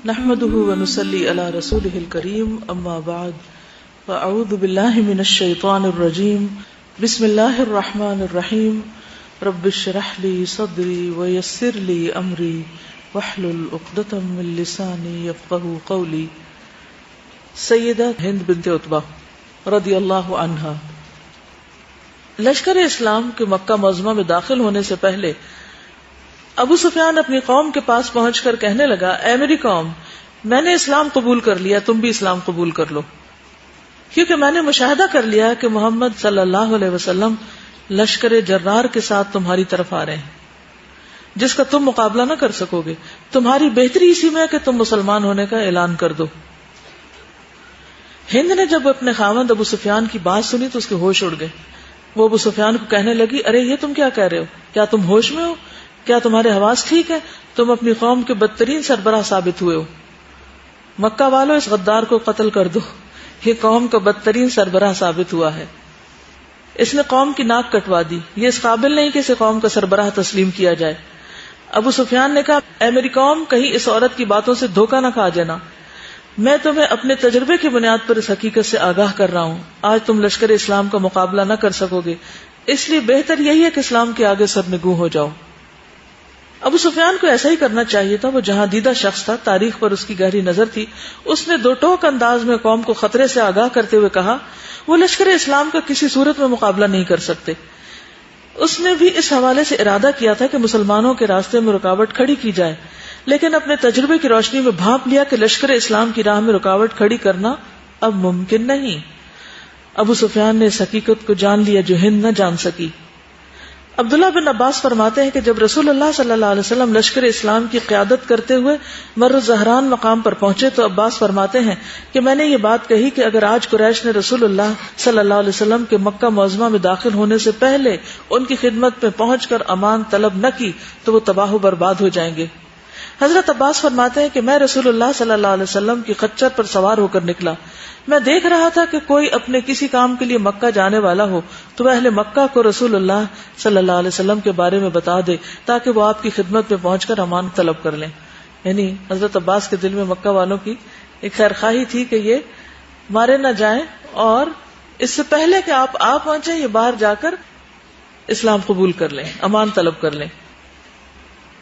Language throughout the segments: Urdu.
نحمده ونصلي على رسوله الكريم اما بعد فاعوذ بالله من الشيطان الرجيم بسم الله الرحمن الرحيم رب اشرح لي صدري ويسر لي امري واحلل عقدة من لساني يفقهوا قولي. سیدہ ہند بنت عتبہ رضی اللہ عنہا لشکر اسلام کے مکہ معظمہ میں داخل ہونے سے پہلے ابو سفیان اپنی قوم کے پاس پہنچ کر کہنے لگا، اے میری قوم، میں نے اسلام قبول کر لیا، تم بھی اسلام قبول کر لو، کیونکہ میں نے مشاہدہ کر لیا کہ محمد صلی اللہ علیہ وسلم لشکر جرار کے ساتھ تمہاری طرف آ رہے ہیں، جس کا تم مقابلہ نہ کر سکو گے. تمہاری بہتری اسی میں ہے کہ تم مسلمان ہونے کا اعلان کر دو. ہند نے جب اپنے خاوند ابو سفیان کی بات سنی تو اس کے ہوش اڑ گئے. وہ ابو سفیان کو کہنے لگی، ارے یہ تم کیا کہہ رہے ہو؟ کیا تم ہوش میں ہو؟ کیا تمہارے حواس ٹھیک ہے؟ تم اپنی قوم کے بدترین سربراہ ثابت ہوئے ہو. مکہ والوں، اس غدار کو قتل کر دو، یہ قوم کا بدترین سربراہ ثابت ہوا ہے. اس نے قوم کی ناک کٹوا دی، یہ اس قابل نہیں کہ اسے قوم کا سربراہ تسلیم کیا جائے. ابو سفیان نے کہا، اے میری قوم، کہیں اس عورت کی باتوں سے دھوکہ نہ کھا جانا. میں تمہیں اپنے تجربے کی بنیاد پر اس حقیقت سے آگاہ کر رہا ہوں، آج تم لشکر اسلام کا مقابلہ نہ کر سکو گے، اس لیے بہتر یہی ہے کہ اسلام کے آگے سرنگوں ہو جاؤ. ابو سفیان کو ایسا ہی کرنا چاہیے تھا. وہ جہاں دیدہ شخص تھا، تاریخ پر اس کی گہری نظر تھی. اس نے دو ٹوک انداز میں قوم کو خطرے سے آگاہ کرتے ہوئے کہا، وہ لشکر اسلام کا کسی صورت میں مقابلہ نہیں کر سکتے. اس نے بھی اس حوالے سے ارادہ کیا تھا کہ مسلمانوں کے راستے میں رکاوٹ کھڑی کی جائے، لیکن اپنے تجربے کی روشنی میں بھانپ لیا کہ لشکر اسلام کی راہ میں رکاوٹ کھڑی کرنا اب ممکن نہیں. ابو سفیان نے اس حقیقت کو جان لیا جو ہند نہ جان سکی. عبداللہ بن عباس فرماتے ہیں کہ جب رسول اللہ صلی اللہ علیہ وسلم لشکر اسلام کی قیادت کرتے ہوئے مر زہران مقام پر پہنچے تو عباس فرماتے ہیں کہ میں نے یہ بات کہی کہ اگر آج قریش نے رسول اللہ صلی اللہ علیہ وسلم کے مکہ معظمہ میں داخل ہونے سے پہلے ان کی خدمت میں پہنچ کر امان طلب نہ کی تو وہ تباہ و برباد ہو جائیں گے. حضرت عباس فرماتے ہیں کہ میں رسول اللہ صلی اللہ علیہ وسلم کی خچر پر سوار ہو کر نکلا. میں دیکھ رہا تھا کہ کوئی اپنے کسی کام کے لیے مکہ جانے والا ہو تو وہ اہل مکہ کو رسول اللہ صلی اللہ علیہ وسلم کے بارے میں بتا دے تاکہ وہ آپ کی خدمت میں پہنچ کر امان طلب کر لیں. یعنی حضرت عباس کے دل میں مکہ والوں کی ایک خیر خواہی تھی کہ یہ مارے نہ جائیں، اور اس سے پہلے کہ آپ پہنچیں یہ باہر جا کر اسلام قبول کر لیں، امان طلب کر لیں.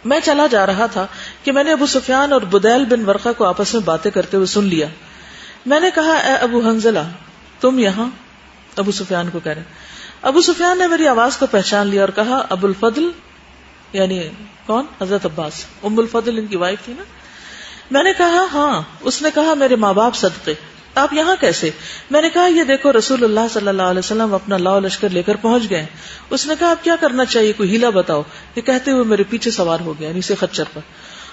میں چلا جا رہا تھا کہ میں نے ابو سفیان اور بدیل بن ورقہ کو آپس میں باتیں کرتے ہوئے سن لیا. میں نے کہا، اے ابو حنظلہ، تم یہاں؟ ابو سفیان کو کہہ رہے. ابو سفیان نے میری آواز کو پہچان لیا اور کہا، ابو الفضل، یعنی کون؟ حضرت عباس. ام الفضل ان کی وائف تھی نا. میں نے کہا ہاں. اس نے کہا، میرے ماں باپ صدقے، آپ یہاں کیسے؟ میں نے کہا، یہ دیکھو رسول اللہ صلی اللہ علیہ وسلم اپنا لاؤ لشکر لے کر پہنچ گئے. اس نے کہا، اب کیا کرنا چاہیے، کوئی ہیلا بتاؤ. یہ کہتے ہوئے میرے پیچھے سوار ہو گیا، یعنی اسے خچر پر،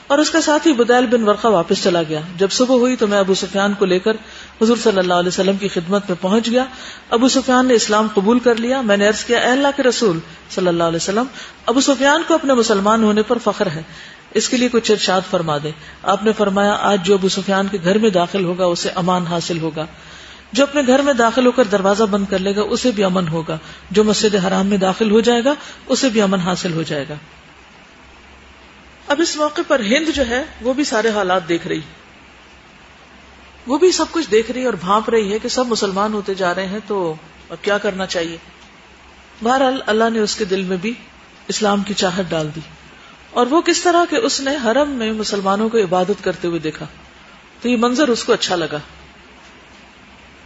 اور اس کا ساتھی بدیل بن ورقہ واپس چلا گیا. جب صبح ہوئی تو میں ابو سفیان کو لے کر حضور صلی اللہ علیہ وسلم کی خدمت میں پہنچ گیا. ابو سفیان نے اسلام قبول کر لیا. میں نے عرض کیا، اے اللہ کے رسول صلی اللہ علیہ وسلم، ابو سفیان کو اپنے مسلمان ہونے پر فخر ہے، اس کے لیے کچھ ارشاد فرما دے. آپ نے فرمایا، آج جو ابو سفیان کے گھر میں داخل ہوگا اسے امان حاصل ہوگا، جو اپنے گھر میں داخل ہو کر دروازہ بند کر لے گا اسے بھی امن ہوگا، جو مسجد حرام میں داخل ہو جائے گا اسے بھی امن حاصل ہو جائے گا. اب اس موقع پر ہند جو ہے وہ بھی سارے حالات دیکھ رہی، وہ بھی سب کچھ دیکھ رہی اور بھانپ رہی ہے کہ سب مسلمان ہوتے جا رہے ہیں تو اب کیا کرنا چاہیے. بہرحال اللہ نے اس کے دل میں بھی اسلام کی چاہت ڈال دی، اور وہ کس طرح کہ اس نے حرم میں مسلمانوں کو عبادت کرتے ہوئے دیکھا تو یہ منظر اس کو اچھا لگا.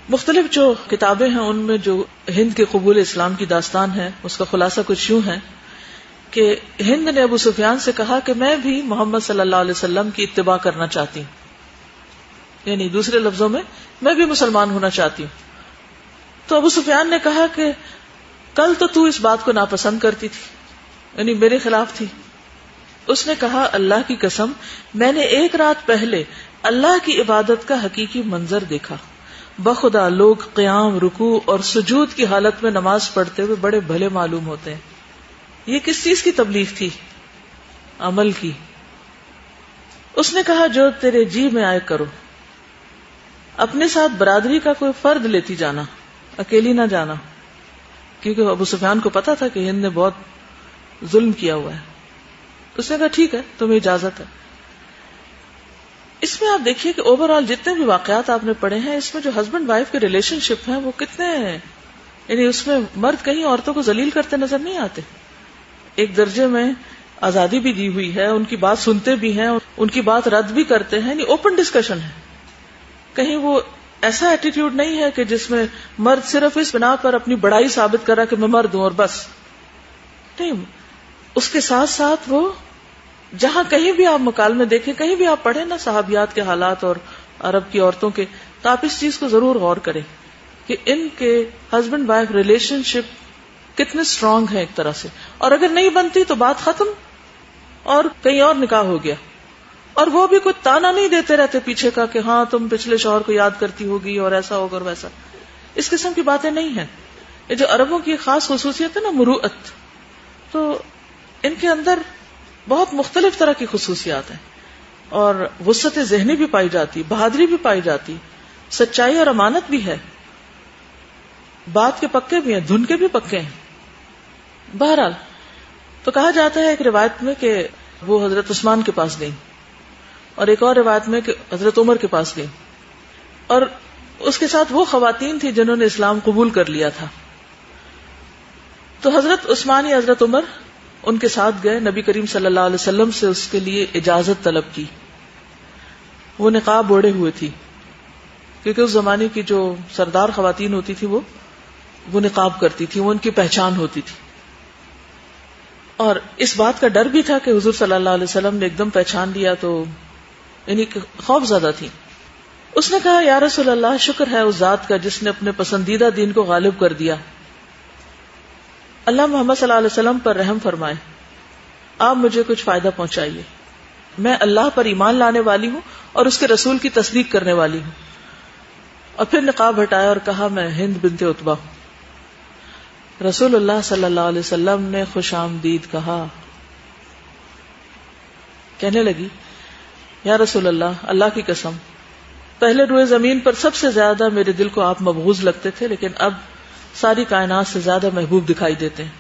مختلف جو کتابیں ہیں ان میں جو ہند کے قبول اسلام کی داستان ہے اس کا خلاصہ کچھ یوں ہے کہ ہند نے ابو سفیان سے کہا کہ میں بھی محمد صلی اللہ علیہ وسلم کی اتباع کرنا چاہتی ہوں، یعنی دوسرے لفظوں میں میں بھی مسلمان ہونا چاہتی ہوں. تو ابو سفیان نے کہا کہ کل تو اس بات کو ناپسند کرتی تھی، یعنی میرے خلاف تھی. اس نے کہا، اللہ کی قسم، میں نے ایک رات پہلے اللہ کی عبادت کا حقیقی منظر دیکھا. بخدا لوگ قیام، رکوع اور سجود کی حالت میں نماز پڑھتے ہوئے بڑے بھلے معلوم ہوتے ہیں. یہ کس چیز کی تبلیغ تھی؟ عمل کی. اس نے کہا، جو تیرے جی میں آئے کرو. اپنے ساتھ برادری کا کوئی فرد لیتی جانا، اکیلی نہ جانا، کیونکہ ابو سفیان کو پتا تھا کہ ہند نے بہت ظلم کیا ہوا ہے. اس نے کہا ٹھیک ہے، تمہیں اجازت ہے. اس میں آپ دیکھیے کہ اوور آل جتنے بھی واقعات آپ نے پڑھے ہیں، اس میں جو ہسبینڈ وائف کے ریلیشن شپ ہیں وہ کتنے ہیں، یعنی اس میں مرد کہیں عورتوں کو ذلیل کرتے نظر نہیں آتے. ایک درجے میں آزادی بھی دی ہوئی ہے، ان کی بات سنتے بھی ہیں، ان کی بات رد بھی کرتے ہیں، یعنی اوپن ڈسکشن ہے. کہیں وہ ایسا ایٹیٹیوڈ نہیں ہے کہ جس میں مرد صرف اس بنا پر اپنی بڑائی ثابت کر رہا کہ میں مرد ہوں اور بس. نہیں، اس کے ساتھ ساتھ وہ جہاں کہیں بھی آپ مکالمے دیکھیں، کہیں بھی آپ پڑھیں نا صحابیات کے حالات اور عرب کی عورتوں کے، تو آپ اس چیز کو ضرور غور کریں کہ ان کے ہسبینڈ وائف ریلیشن شپ کتنے اسٹرانگ ہیں ایک طرح سے. اور اگر نہیں بنتی تو بات ختم اور کہیں اور نکاح ہو گیا. اور وہ بھی کوئی تانا نہیں دیتے رہتے پیچھے کا کہ ہاں تم پچھلے شوہر کو یاد کرتی ہوگی اور ایسا ہوگا اور ویسا. اس قسم کی باتیں نہیں ہیں. یہ جو عربوں کی خاص خصوصیت ہے نا مروءت، تو ان کے اندر بہت مختلف طرح کی خصوصیات ہیں اور وسعت ذہنی بھی پائی جاتی، بہادری بھی پائی جاتی، سچائی اور امانت بھی ہے، بات کے پکے بھی ہیں، دھن کے بھی پکے ہیں. بہرحال تو کہا جاتا ہے ایک روایت میں کہ وہ حضرت عثمان کے پاس گئی اور ایک اور روایت میں کہ حضرت عمر کے پاس گئی، اور اس کے ساتھ وہ خواتین تھی جنہوں نے اسلام قبول کر لیا تھا. تو حضرت عثمان یا حضرت عمر ان کے ساتھ گئے، نبی کریم صلی اللہ علیہ وسلم سے اس کے لیے اجازت طلب کی. وہ نقاب اوڑے ہوئے تھی کیونکہ اس زمانے کی جو سردار خواتین ہوتی تھی وہ نقاب کرتی تھی، وہ ان کی پہچان ہوتی تھی. اور اس بات کا ڈر بھی تھا کہ حضور صلی اللہ علیہ وسلم نے ایک دم پہچان لیا تو یعنی خوف زدہ تھی. اس نے کہا یا رسول اللہ، شکر ہے اس ذات کا جس نے اپنے پسندیدہ دین کو غالب کر دیا. اللہ محمد صلی اللہ علیہ وسلم پر رحم فرمائے، آپ مجھے کچھ فائدہ پہنچائیے. میں اللہ پر ایمان لانے والی ہوں اور اس کے رسول کی تصدیق کرنے والی ہوں. اور پھر نقاب ہٹایا اور کہا میں ہند بنت عتبہ ہوں. رسول اللہ صلی اللہ علیہ وسلم نے خوش آمدید کہا. کہنے لگی یا رسول اللہ، اللہ کی قسم پہلے روئے زمین پر سب سے زیادہ میرے دل کو آپ مبغوض لگتے تھے، لیکن اب ساری کائنات سے زیادہ محبوب دکھائی دیتے ہیں.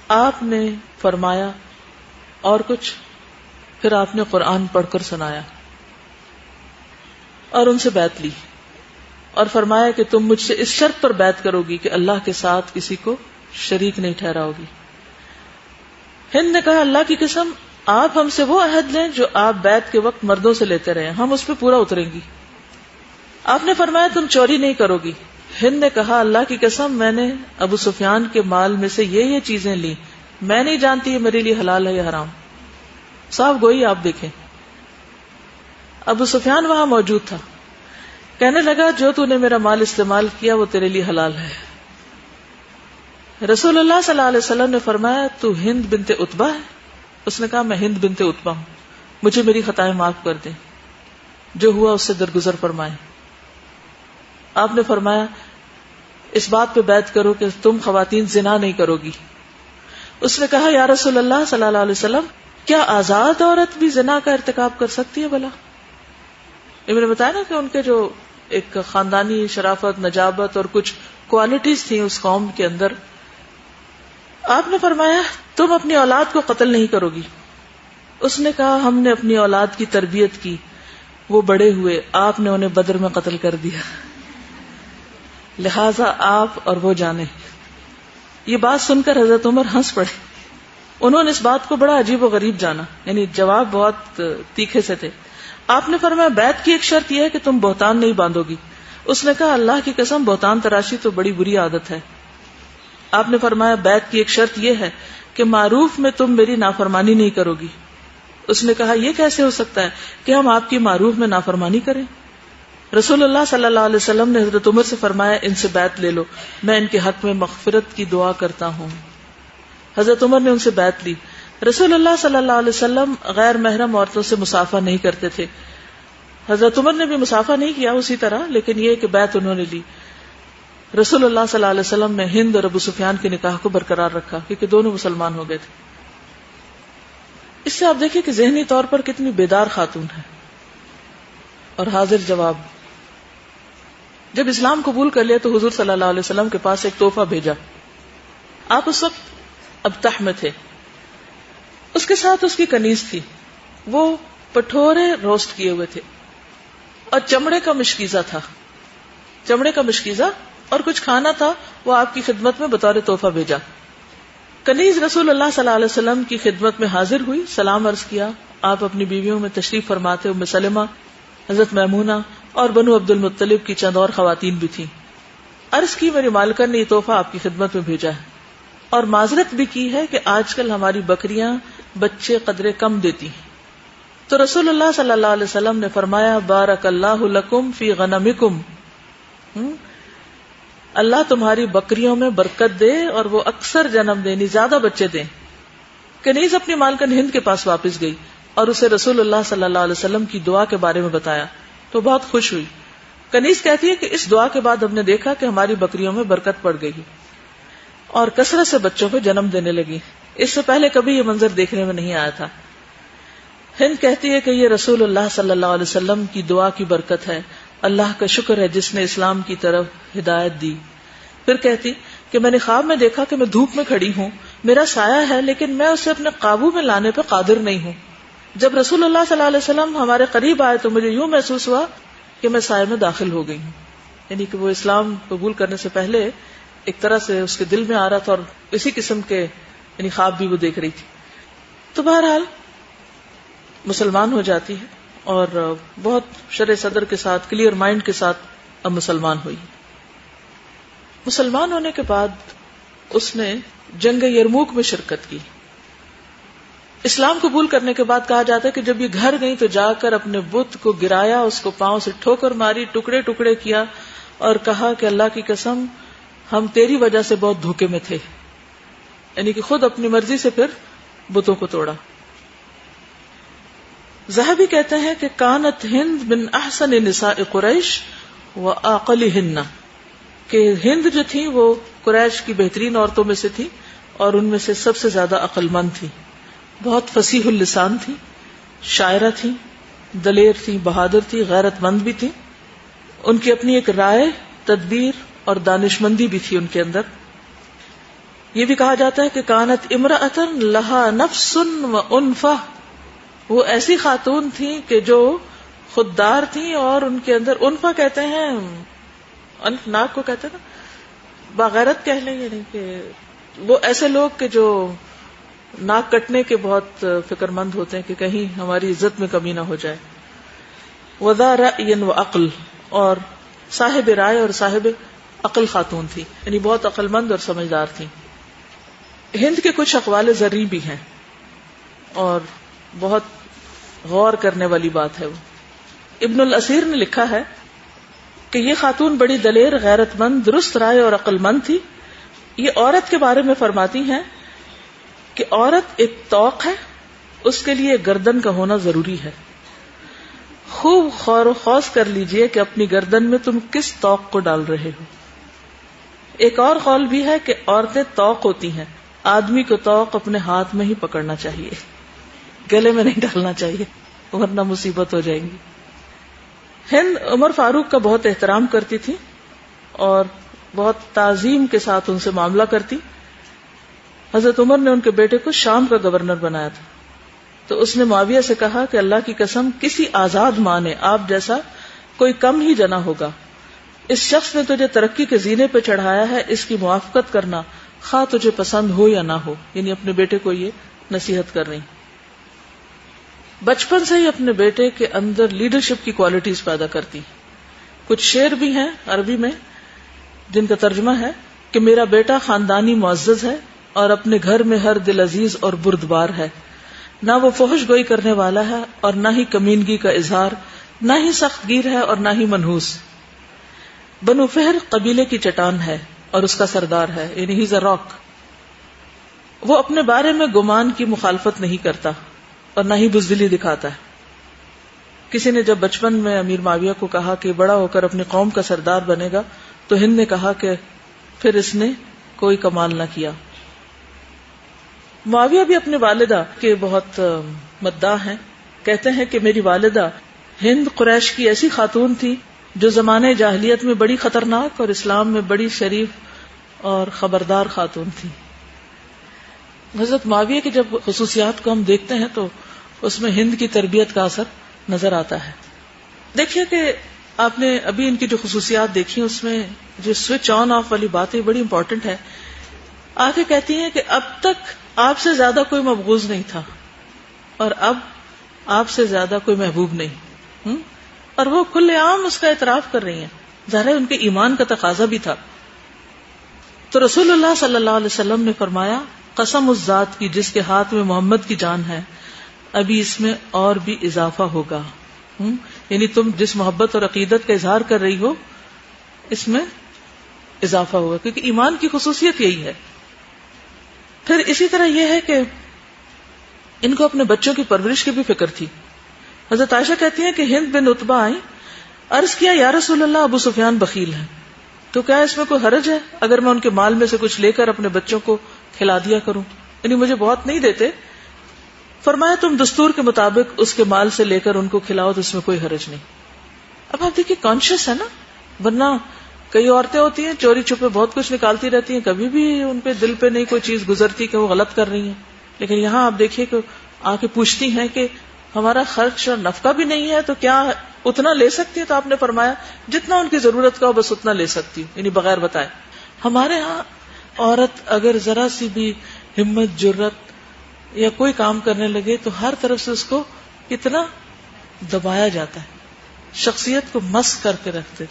آپ نے فرمایا اور کچھ؟ پھر آپ نے قرآن پڑھ کر سنایا اور ان سے بیعت لی اور فرمایا کہ تم مجھ سے اس شرط پر بیعت کرو گی کہ اللہ کے ساتھ کسی کو شریک نہیں ٹھہراؤ گی. ہند نے کہا اللہ کی قسم آپ ہم سے وہ عہد لیں جو آپ بیعت کے وقت مردوں سے لیتے رہے، ہم اس پہ پورا اتریں گی. آپ نے فرمایا تم چوری نہیں کرو گی. ہند نے کہا اللہ کی قسم میں نے ابو سفیان کے مال میں سے یہ چیزیں لی، میں نہیں جانتی یہ میرے لیے حلال ہے یا حرام. صاحب گوئی آپ دیکھیں. ابو سفیان وہاں موجود تھا. کہنے لگا جو تو نے میرا مال استعمال کیا وہ تیرے لیے حلال ہے. رسول اللہ صلی اللہ علیہ وسلم نے فرمایا تو ہند بنت عتبہ ہے؟ اس نے کہا میں ہند بنت عتبہ ہوں، مجھے میری خطائیں معاف کر دیں، جو ہوا اس سے درگزر فرمائیں. آپ نے فرمایا اس بات پہ بیعت کرو کہ تم خواتین زنا نہیں کرو گی. اس نے کہا یا رسول اللہ صلی اللہ علیہ وسلم کیا آزاد عورت بھی زنا کا ارتکاب کر سکتی ہے بھلا؟ میں نے بتایا نا کہ ان کے جو ایک خاندانی شرافت، نجابت اور کچھ کوالٹیز تھیں اس قوم کے اندر. آپ نے فرمایا تم اپنی اولاد کو قتل نہیں کرو گی. اس نے کہا ہم نے اپنی اولاد کی تربیت کی، وہ بڑے ہوئے، آپ نے انہیں بدر میں قتل کر دیا، لہذا آپ اور وہ جانے. یہ بات سن کر حضرت عمر ہنس پڑے. انہوں نے اس بات کو بڑا عجیب و غریب جانا، یعنی جواب بہت تیکھے سے تھے. آپ نے فرمایا بیعت کی ایک شرط یہ ہے کہ تم بہتان نہیں باندھو گی. اس نے کہا اللہ کی قسم بہتان تراشی تو بڑی بری عادت ہے. آپ نے فرمایا بیعت کی ایک شرط یہ ہے کہ معروف میں تم میری نافرمانی نہیں کرو گی. اس نے کہا یہ کیسے ہو سکتا ہے کہ ہم آپ کی معروف میں نافرمانی کریں؟ رسول اللہ صلی اللہ علیہ وسلم نے حضرت عمر سے فرمایا ان سے بیعت لے لو، میں ان کے حق میں مغفرت کی دعا کرتا ہوں. حضرت عمر نے ان سے بیعت لی. رسول اللہ صلی اللہ علیہ وسلم غیر محرم عورتوں سے مصافحہ نہیں کرتے تھے. حضرت عمر نے بھی مصافحہ نہیں کیا اسی طرح، لیکن یہ کہ بیعت انہوں نے لی. رسول اللہ صلی اللہ علیہ وسلم نے ہند اور ابو سفیان کے نکاح کو برقرار رکھا کیونکہ دونوں مسلمان ہو گئے تھے. اس سے آپ دیکھیں کہ ذہنی طور پر کتنی بیدار خاتون ہے اور حاضر جواب. جب اسلام قبول کر لیا تو حضور صلی اللہ علیہ وسلم کے پاس ایک تحفہ بھیجا. آپ اس وقت ابتح میں تھے. اس کے ساتھ اس کی کنیز تھی. وہ پٹھورے روسٹ کیے ہوئے تھے اور چمڑے کا مشکیزہ تھا، چمڑے کا مشکیزہ اور کچھ کھانا تھا، وہ آپ کی خدمت میں بطور تحفہ بھیجا۔ کنیز رسول اللہ صلی اللہ علیہ وسلم کی خدمت میں حاضر ہوئی، سلام عرض کیا۔ آپ اپنی بیویوں میں تشریف فرماتے، ام سلمہ، حضرت میمونہ اور بنو عبد المطلب کی چند اور خواتین بھی تھیں۔ عرض کی میری مالکہ نے یہ تحفہ آپ کی خدمت میں بھیجا ہے، اور معذرت بھی کی ہے کہ آج کل ہماری بکریاں بچے قدرے کم دیتی ہیں۔ تو رسول اللہ صلی اللہ علیہ وسلم نے فرمایا بارک اللہ لکم فی غنمکم، اللہ تمہاری بکریوں میں برکت دے اور وہ اکثر جنم دیں، زیادہ بچے دیں۔ کنیز اپنی مالکن ہند کے پاس واپس گئی اور اسے رسول اللہ صلی اللہ علیہ وسلم کی دعا کے بارے میں بتایا تو بہت خوش ہوئی۔ کنیز کہتی ہے کہ اس دعا کے بعد ہم نے دیکھا کہ ہماری بکریوں میں برکت پڑ گئی اور کثرت سے بچوں کو جنم دینے لگی، اس سے پہلے کبھی یہ منظر دیکھنے میں نہیں آیا تھا۔ ہند کہتی ہے کہ یہ رسول اللہ صلی اللہ علیہ وسلم کی دعا کی برکت ہے، اللہ کا شکر ہے جس نے اسلام کی طرف ہدایت دی۔ پھر کہتی کہ میں نے خواب میں دیکھا کہ میں دھوپ میں کھڑی ہوں، میرا سایہ ہے لیکن میں اسے اپنے قابو میں لانے پہ قادر نہیں ہوں۔ جب رسول اللہ صلی اللہ علیہ وسلم ہمارے قریب آئے تو مجھے یوں محسوس ہوا کہ میں سائے میں داخل ہو گئی ہوں، یعنی کہ وہ اسلام قبول کرنے سے پہلے ایک طرح سے اس کے دل میں آ رہا تھا اور اسی قسم کے یعنی خواب بھی وہ دیکھ رہی تھی۔ تو بہرحال مسلمان ہو جاتی ہے اور بہت شرع صدر کے ساتھ، کلیئر مائنڈ کے ساتھ اب مسلمان ہوئی۔ مسلمان ہونے کے بعد اس نے جنگ یرموک میں شرکت کی۔ اسلام قبول کرنے کے بعد کہا جاتا ہے کہ جب یہ گھر گئی تو جا کر اپنے بت کو گرایا، اس کو پاؤں سے ٹھوکر ماری، ٹکڑے ٹکڑے کیا اور کہا کہ اللہ کی قسم ہم تیری وجہ سے بہت دھوکے میں تھے، یعنی کہ خود اپنی مرضی سے پھر بتوں کو توڑا۔ ذہبی کہتے ہیں کہ کانت ہند من احسن نساء قریش وعاقلہن، کہ ہند جو تھی وہ قریش کی بہترین عورتوں میں سے تھی اور ان میں سے سب سے زیادہ عقل مند تھی، بہت فصیح اللسان تھی، شاعرہ تھی، دلیر تھی، بہادر تھی، غیرت مند بھی تھی۔ ان کی اپنی ایک رائے، تدبیر اور دانش مندی بھی تھی ان کے اندر۔ یہ بھی کہا جاتا ہے کہ کانت امرأۃ لہا نفس وانفہ، وہ ایسی خاتون تھی کہ جو خوددار تھی اور ان کے اندر انفہ کہتے ہیں، انف ناک کو کہتے ہیں نا، باغیرت کہہ لیں، یعنی کہ وہ ایسے لوگ کہ جو ناک کٹنے کے بہت فکر مند ہوتے ہیں کہ کہیں ہماری عزت میں کمی نہ ہو جائے۔ وذا رأی وعقل، اور صاحب رائے اور صاحب عقل خاتون تھی، یعنی بہت عقل مند اور سمجھدار تھی۔ ہند کے کچھ اقوال زرعی بھی ہیں اور بہت غور کرنے والی بات ہے وہ۔ ابن الاسیر نے لکھا ہے کہ یہ خاتون بڑی دلیر، غیرت مند، درست رائے اور عقل مند تھی۔ یہ عورت کے بارے میں فرماتی ہیں کہ عورت ایک طوق ہے، اس کے لیے گردن کا ہونا ضروری ہے۔ خوب غور و خوض کر لیجئے کہ اپنی گردن میں تم کس طوق کو ڈال رہے ہو۔ ایک اور قول بھی ہے کہ عورتیں طوق ہوتی ہیں، آدمی کو طوق اپنے ہاتھ میں ہی پکڑنا چاہیے، گلے میں نہیں ڈالنا چاہیے ورنہ مصیبت ہو جائیں گی۔ ہند عمر فاروق کا بہت احترام کرتی تھی اور بہت تعظیم کے ساتھ ان سے معاملہ کرتی۔ حضرت عمر نے ان کے بیٹے کو شام کا گورنر بنایا تھا تو اس نے معاویہ سے کہا کہ اللہ کی قسم کسی آزاد ماں نے آپ جیسا کوئی کم ہی جنا ہوگا، اس شخص نے تجھے ترقی کے زینے پہ چڑھایا ہے، اس کی موافقت کرنا خواہ تجھے پسند ہو یا نہ ہو، یعنی اپنے بیٹے کو یہ نصیحت کر رہی۔ بچپن سے ہی اپنے بیٹے کے اندر لیڈرشپ کی کوالٹیز پیدا کرتی۔ کچھ شعر بھی ہیں عربی میں جن کا ترجمہ ہے کہ میرا بیٹا خاندانی معزز ہے اور اپنے گھر میں ہر دل عزیز اور بردبار ہے، نہ وہ فحش گوئی کرنے والا ہے اور نہ ہی کمینگی کا اظہار، نہ ہی سخت گیر ہے اور نہ ہی منحوس۔ بنو فہر قبیلے کی چٹان ہے اور اس کا سردار ہے، یعنی ہیز اے راک۔ وہ اپنے بارے میں گمان کی مخالفت نہیں کرتا اور نہ ہی بزدلی دکھاتا ہے۔ کسی نے جب بچپن میں امیر معاویہ کو کہا کہ بڑا ہو کر اپنی قوم کا سردار بنے گا تو ہند نے کہا کہ پھر اس نے کوئی کمال نہ کیا۔ معاویہ بھی اپنی والدہ کے بہت مداح ہیں، کہتے ہیں کہ میری والدہ ہند قریش کی ایسی خاتون تھی جو زمانے جاہلیت میں بڑی خطرناک اور اسلام میں بڑی شریف اور خبردار خاتون تھی۔ حضرت معاویہ کی جب خصوصیات کو ہم دیکھتے ہیں تو اس میں ہند کی تربیت کا اثر نظر آتا ہے. دیکھیے کہ آپ نے ابھی ان کی جو خصوصیات دیکھی اس میں جو سوئچ آن آف والی بات ہے بڑی امپورٹنٹ ہے. آگے کہتی ہیں کہ اب تک آپ سے زیادہ کوئی مبغوض نہیں تھا اور اب آپ سے زیادہ کوئی محبوب نہیں. اور وہ کھلے عام اس کا اعتراف کر رہی ہیں. ظاہر ہے ان کے ایمان کا تقاضا بھی تھا. تو رسول اللہ صلی اللہ علیہ وسلم نے فرمایا قسم اس ذات کی جس کے ہاتھ میں محمد کی جان ہے ابھی اس میں اور بھی اضافہ ہوگا. یعنی تم جس محبت اور عقیدت کا اظہار کر رہی ہو اس میں اضافہ ہوگا, کیونکہ ایمان کی خصوصیت یہی ہے. پھر اسی طرح یہ ہے کہ ان کو اپنے بچوں کی پرورش کی بھی فکر تھی. حضرت عائشہ کہتی ہیں کہ ہند بن عتبہ آئی, عرض کیا یا رسول اللہ ابو سفیان بخیل ہے, تو کیا اس میں کوئی حرج ہے اگر میں ان کے مال میں سے کچھ لے کر اپنے بچوں کو کھلا دیا کروں, یعنی مجھے بہت نہیں دیتے. فرمایا تم دستور کے مطابق اس کے مال سے لے کر ان کو کھلاؤ تو اس میں کوئی حرج نہیں. اب آپ دیکھیے کانشیس ہے نا, ورنہ کئی عورتیں ہوتی ہیں چوری چھپے بہت کچھ نکالتی رہتی ہیں, کبھی بھی ان پہ دل پہ نہیں کوئی چیز گزرتی کہ وہ غلط کر رہی ہیں. لیکن یہاں آپ دیکھیے کہ آ کے پوچھتی ہیں کہ ہمارا خرچ اور نفقہ بھی نہیں ہے تو کیا اتنا لے سکتی ہے؟ تو آپ نے فرمایا جتنا ان کی ضرورت کا ہو بس اتنا لے سکتی ہوں, یعنی بغیر بتائے. ہمارے ہاں عورت اگر ذرا سی بھی ہمت جرت یا کوئی کام کرنے لگے تو ہر طرف سے اس کو کتنا دبایا جاتا ہے, شخصیت کو مس کر کے رکھتے.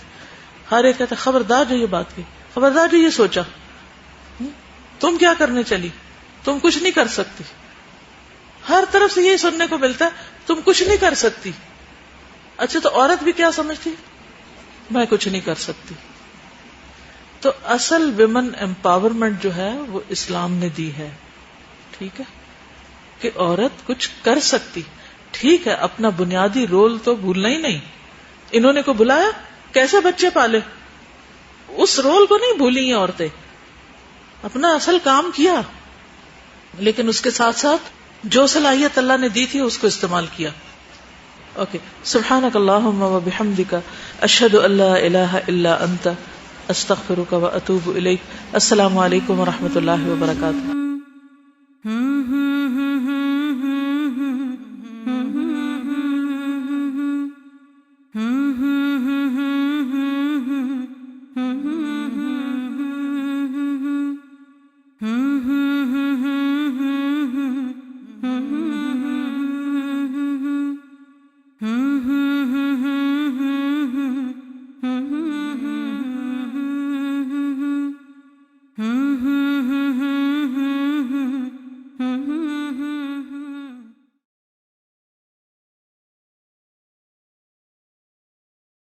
ہر ایک کہتا خبردار جو یہ بات کی, خبردار جو یہ سوچا, تم کیا کرنے چلی, تم کچھ نہیں کر سکتی. ہر طرف سے یہ سننے کو ملتا ہے تم کچھ نہیں کر سکتی. اچھا تو عورت بھی کیا سمجھتی, میں کچھ نہیں کر سکتی. تو اصل ویمن امپاورمنٹ جو ہے وہ اسلام نے دی ہے. ٹھیک ہے کہ عورت کچھ کر سکتی. ٹھیک ہے اپنا بنیادی رول تو بھولنا ہی نہیں. انہوں نے کو بلایا کیسے بچے پالے, اس رول کو نہیں بھولی ہیں عورتیں, اپنا اصل کام کیا, لیکن اس کے ساتھ ساتھ جو صلاحیت اللہ نے دی تھی اس کو استعمال کیا. اوکے, سبحانک اللہم و بحمدک اشہد ان لا الہ الا انت استغفرک و اتوب الیک. السلام علیکم و رحمۃ اللہ وبرکاتہ.